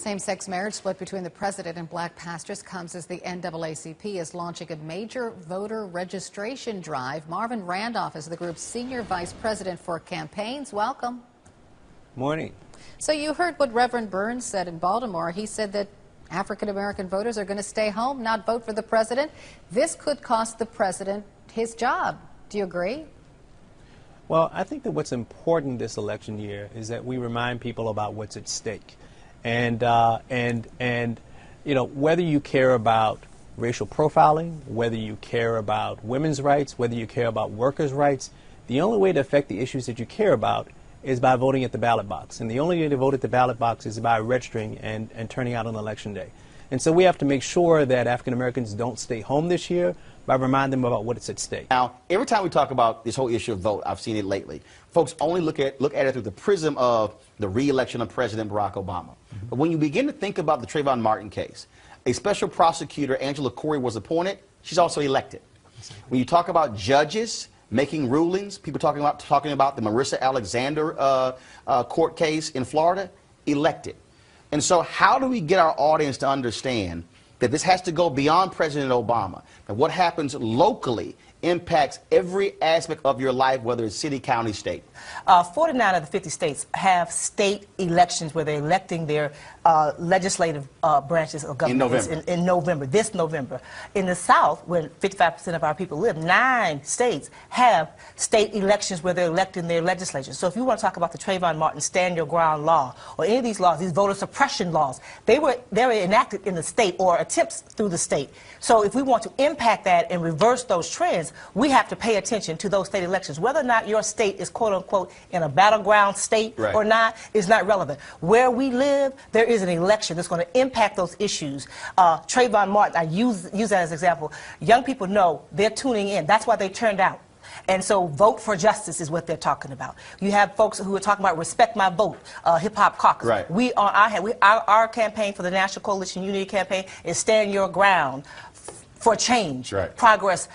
Same-sex marriage split between the president and black pastors comes as the NAACP is launching a major voter registration drive. Marvin Randolph is the group's senior vice president for campaigns. Welcome. Morning. So you heard what Reverend Burns said in Baltimore. He said that African-American voters are going to stay home, not vote for the president. This could cost the president his job. Do you agree? Well, I think that what's important this election year is that we remind people about what's at stake. And you know, whether you care about racial profiling, whether you care about women's rights, whether you care about workers' rights, the only way to affect the issues that you care about is by voting at the ballot box. And the only way to vote at the ballot box is by registering and turning out on election day. And so we have to make sure that African Americans don't stay home this year by reminding them about what is at stake. Now, every time we talk about this whole issue of vote, I've seen it lately, folks only look at it through the prism of the re-election of President Barack Obama. But when you begin to think about the Trayvon Martin case, a special prosecutor, Angela Corey, was appointed. She's also elected. When you talk about judges making rulings, people talking about the Marissa Alexander court case in Florida, elected. And so how do we get our audience to understand that this has to go beyond President Obama, that what happens locally impacts every aspect of your life, whether it's city, county, state? 49 of the 50 states have state elections where they're electing their legislative branches of government in November, this November. In the South, where 55% of our people live, 9 states have state elections where they're electing their legislatures. So if you want to talk about the Trayvon Martin Stand Your Ground law or any of these laws, these voter suppression laws, they were enacted in the state or attempts through the state. So if we want to impact that and reverse those trends, we have to pay attention to those state elections. Whether or not your state is quote-unquote in a battleground state or not is not relevant. Where we live, there is an election that's going to impact those issues. Trayvon Martin, I use that as an example. Young people know they're tuning in. That's why they turned out. And so vote for justice is what they're talking about. You have folks who are talking about respect my vote, hip-hop caucus. Right. Our campaign for the National Coalition Unity Campaign is Stand Your Ground for change, progress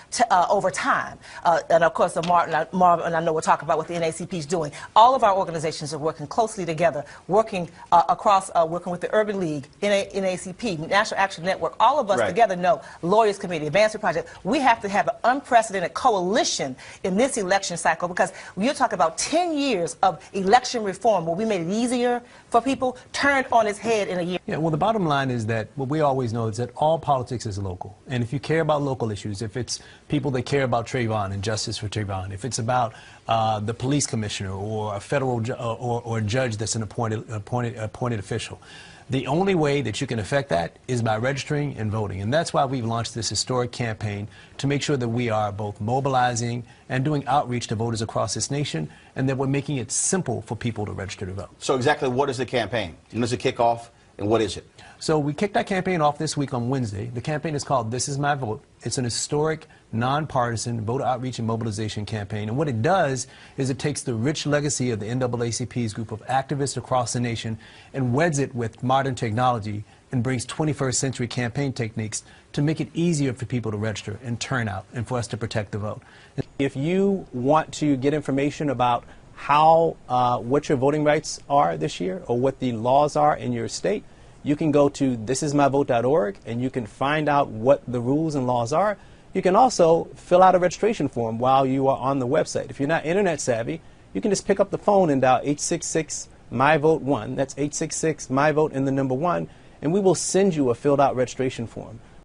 over time. And of course, Marvin and I know we'll talk about what the NAACP is doing. All of our organizations are working closely together, working working with the Urban League, NAACP, National Action Network. All of us together know, Lawyers Committee, Advancement Project, we have to have an unprecedented coalition in this election cycle, because you're talking about 10 years of election reform where we made it easier for people, turned on its head in a year. Yeah, well, the bottom line is that what we always know is that all politics is local. And if you care about local issues, if it's people that care about Trayvon and justice for Trayvon, if it's about the police commissioner or a federal or a judge that's an appointed official, the only way that you can affect that is by registering and voting. And that's why we've launched this historic campaign to make sure that we are both mobilizing and doing outreach to voters across this nation, and that we're making it simple for people to register to vote. So exactly what is the campaign? When does it kick off, and what is it? So we kicked our campaign off this week on Wednesday. The campaign is called This Is My Vote. It's an historic, nonpartisan voter outreach and mobilization campaign. And what it does is it takes the rich legacy of the NAACP's group of activists across the nation and weds it with modern technology and brings 21st century campaign techniques to make it easier for people to register and turn out and for us to protect the vote. If you want to get information about what your voting rights are this year or what the laws are in your state, you can go to thisismyvote.org and you can find out what the rules and laws are. You can also fill out a registration form while you are on the website. If you're not internet savvy, you can just pick up the phone and dial 866-MY-VOTE-1. That's 866-MY-VOTE and the number 1, and we will send you a filled out registration form.